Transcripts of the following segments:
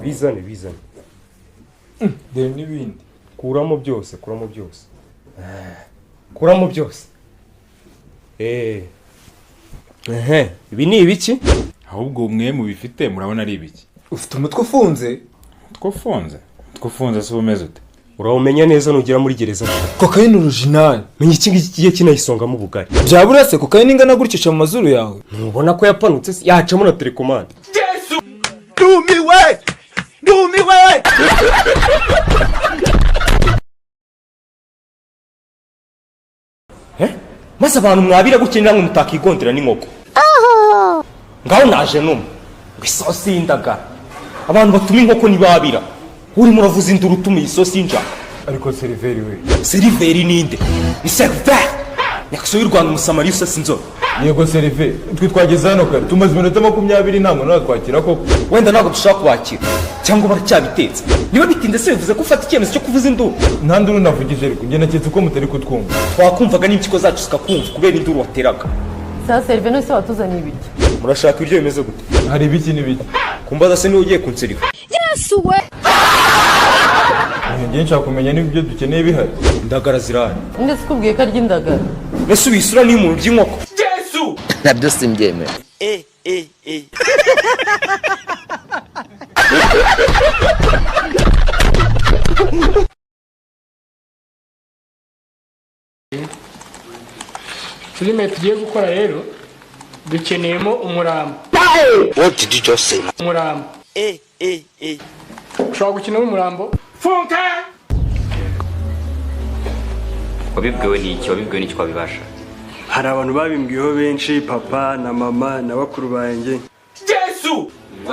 bizane dore n'ibindi kuramo byose kuramo byose ibi ni ibiki? ahubwo umwe mu bifite murabona ari ibiki? ufite umutwe ufunze? umutwe ufunze se umeze ute? urawumenya neza nugera muri gereza. Kokayine original. Menya iki ngiki kigiye kinayisongamo ubugari. Byabura se kokayine ingana gutyo mu mazuru yawe. Ntubona ko yapanutse se yacamo na telecommande. Yesu! Dumiwe! Maze abantu mwabira gukinira ngo mutakigondera n'inkoko. Ngaho naje numwe. Isosi y'indagara. Abantu batuma inkoko nibabira. Uri muravuza induru utuma isosi y'injanga. Ariko seriveri we. Seriveri ninde? Ni seriveri. Yakso y'u Rwanda umusamari usosi inzo. Yego seriveri. Twe twageze hano kare. Tumaze iminota 20 ntabwo natwakira koko. Wenda ntabwo dushaka kwakira. Cyangwa baracyabitetse. Niba bitinde se bivuze ko ufata icyemezo cyo kuvuza induru. Nta nduru navugije ariko nge naketse ko mutari kutwumva. Twakumvaga n'impyiko zacu zikakumva kubera induru wateraga. Sa seriveri no se watuzaniye ibiki? Murashaka ibyo bimeze gute? Hari ibiki n'ibiki? Kumbaza se niwe ugiye kunseriva. Yesu we. Nge nshaka kumenya n'ibyo dukeneye bihari. Indagara zirahari. Ndetse kubwiye ko arya indagara. Mbese ubisura n'umuntu by'inkoko. Yesu! Nabyo simbyemera. Filime tugiye gukora rero dukeneyemo umurambo. What did you just say? Umurambo. Ushobora gukinamo umurambo? Funka! Wabibwiwe n'iki twabibasha? Hari abantu babimbwiyeho benshi, papa na mama na bakuru banjye. Yesu! Bo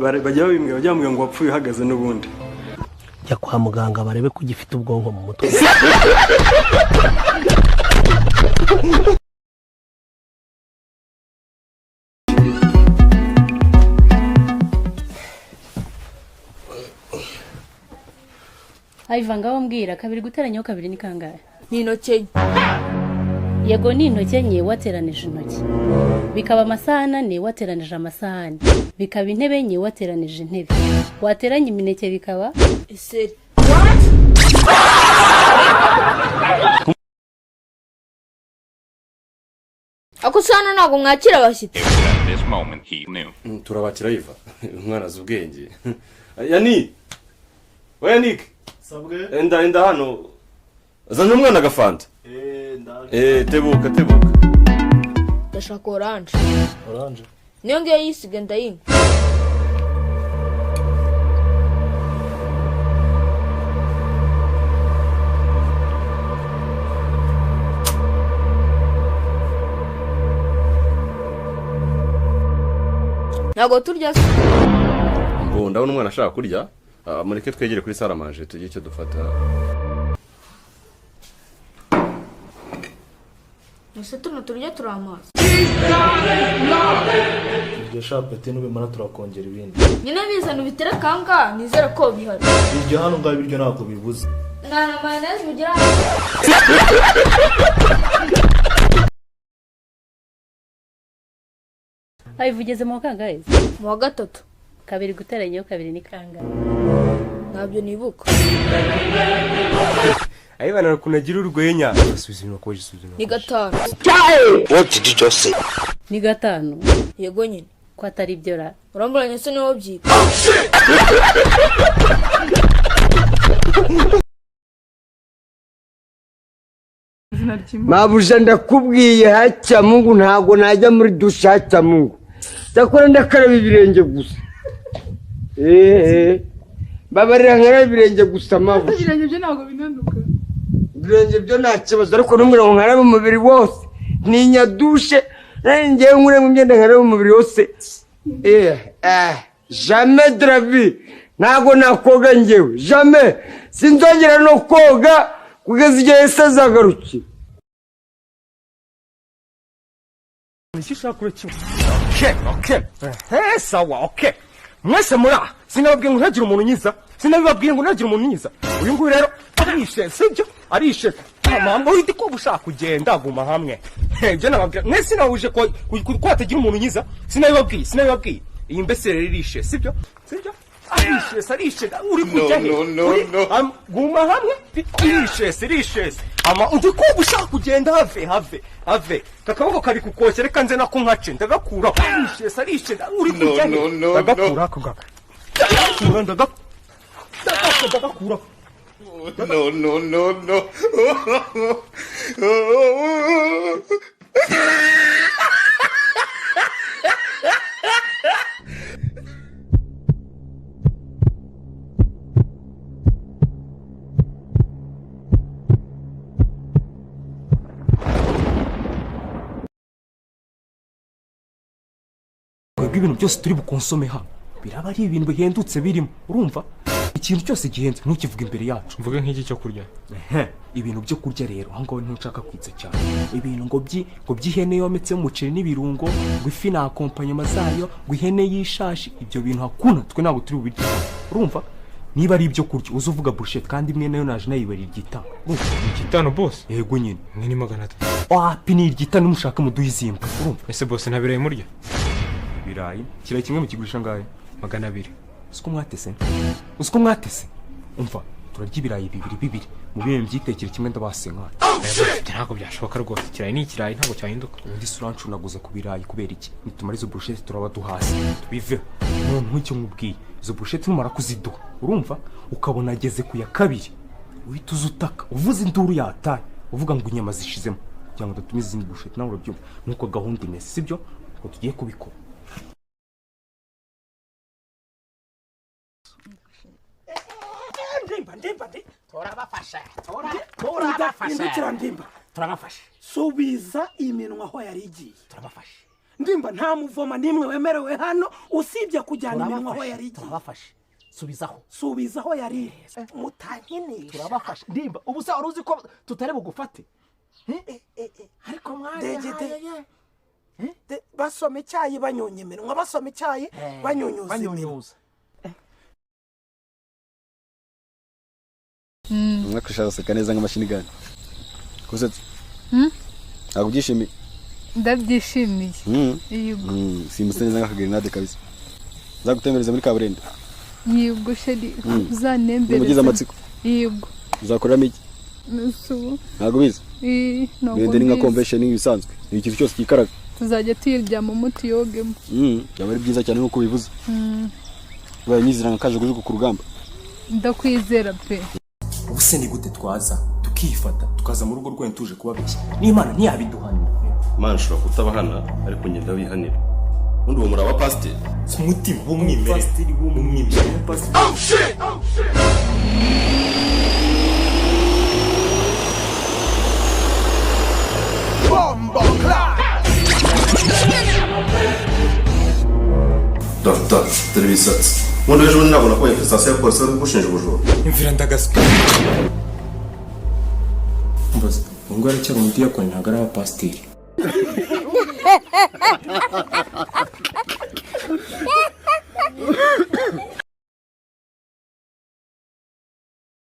bajya babimbwiye bajya ngo wapfuye uhagaze n'ubundi. Jya kwa muganga barebe ko ugifite ubwonko mu mutwe. Ayivanga wambwira kabiri guteranyaho kabiri ni kangahe? Ni intoki. Yego ni intoki enye wateranije intoki. Bikaba amasahani ane wateranije amasahani. Bikaba intebe enye wateranije intebe. Wateranya imineke bikaba Eseri. Ako sana ntago mwakira abashyitsi. Turabakira yiva. Umwana azi ubwenge. Yani. Wayanik. Sabwe. Enda hano. Zana umwana agafanta. Tebuka. Ndashaka orange. Niyo ngiye yisiga ndayinywa. Ntago turya se. Ngo ndabona umwana ashaka kurya. Mureke twegere kuri saramanje tujye icyo dufata. Ese tuno turya turamaza. Iryo shapeti n'ubimara turakongera ibindi. Nyine bizana ubitera kanga nizera ko bihari. Iryo hano ngaho ibiryo ntabwo bibuze. Na mayonnaise bigira. Ayivugeze mu kangahe? Mu wa gatatu. Kabiri guteranyaho kabiri ni kangahe? Ntabyo nibuka. Ayibana kunagira urwenya. Basubizino ko jisubizino. Ni 5. What did you just say? Ni 5. Yego nyine. Ko atari byo ra. Uramburanye se niho byita. Mabuja ndakubwiye hacha Mungu ntago najya muri dusha hacha Mungu. Ndakora ndakaraba ibirenge gusa. Babarira nkara ibirenge gusa mabuja. Ibirenge byo ntago binanduka. Ibirenge byo nta kibazo ariko numwe nkara mu mubiri wose. Ninya dushe ngiye nkure mu myenda nkara mu mubiri wose. Jamais de la vie. Ntago nakoga ngewe. Jamais. Sinzongera no koga kugeza igihe sazagaruki. Okay. Sawa, okay. Mwese mura, sinababwiye ngo ntagire umuntu nyiza. Sinabibabwiye ngo ntagire umuntu nyiza. Uyu nguyu rero arishe, sibyo? Arishe. Mama, uri ko bushaka kugenda guma hamwe. Je nababwiye, mwese nawuje ko kwatagira umuntu nyiza. Sinabibabwiye. iyi mbesere ririshe sibyo arishe uri kujya he guma hamwe irishe ama undi ko ushaka kugenda have kakaboko kari kukoshya reka nze nako nkace ndagakura arishe uri kujya he ndagakura ako gaka ndagakura no. ibintu byose turi bukonsome hano biraba ari ibintu bihendutse birimo urumva ikintu cyose gihenze ntukivuga imbere yacu mvuge nk'iki cyo kurya ibintu byo kurya rero aho ngaho ntushaka kwitsa cyane ibintu ngo by'ihene yometse umuceri n'ibirungo ngo ifi na akompanyema zayo ngo ihene y'ishashi ibyo bintu hakuna twe ntabwo turi bubirya urumva niba ari ibyo kurya uza uvuga burushete kandi imwe nayo naje nayibarira igitano igitano boss yego nyine ni 300 wapi ni igitano mushaka muduhe izimba urumva ese boss ntabiraye murya birayi kira kimwe mu kigurisha ngahe 200 Usko mwatese umva turarya ibirayi bibiri mu bihe byitekere kimwe ndabase nk'aho ntabwo byashoboka rwose kirayi ni ikirayi ntabwo cyahinduka undi surancunaguza ku birayi kubera iki nitumara izo brushete turaba duhasi tubive umuntu icyo mubwiye izo brushete numara kuziduha urumva ukabona ageze ku ya kabiri uhita uzutaka uvuze induru yataye uvuga ngo inyama zishizemo kugira ngo datumize izindi brushete nawe urabyumva nuko gahunda imeze sibyo ngo tugiye kubikora ndimba turabafasha subiza iminwa aho yari igiye turabafasha ndimba nta muvoma nimwe wemerewe hano usibye kujyana iminwa aho yari igiye turabafasha subizaho yari mutankinisha turabafasha ndimba ubu se wari uzi ko tutari bugufate ariko mwana basoma icyayi banyonye iminwa basoma icyayi banyunyuza mwaka ushaka guseka neza nk'amashini gani kusetsa ntabwo byishimiye ndabyishimiye yego simuse neza nk'akagerinade kabisa uzagutemereza muri kaburende yego sheri uzanembereza umugize amatsiko yego uzakoreramo iki nusubu ntabwo bizi ntabwo ni nka convention ibisanzwe ni ikintu cyose kikaraga tuzajya tuyiryama umuti yogemo byaba ari byiza cyane nk'uko bivuze ubaye nyizira nka kaje ku rugamba ndakwizera pe ubuse ni gute twaza tukifata tukaza mu rugo rwe tuje kubabeshya n'Imana ntiyabiduhanira Imana ushobora kutabahana ariko ngenda wihanira undi uwo muri aba pasiteri umutima w'umwimerere pasiteri w'umwimerere pasiteri oh shit bombo clap Dr. Televisatsi Mundo ejo nabona ko infestation ya polisi ari gushinja ubujura imvira ndagasuka mbaza ngo aracyari umuti yakoni ntagara wa pasiteri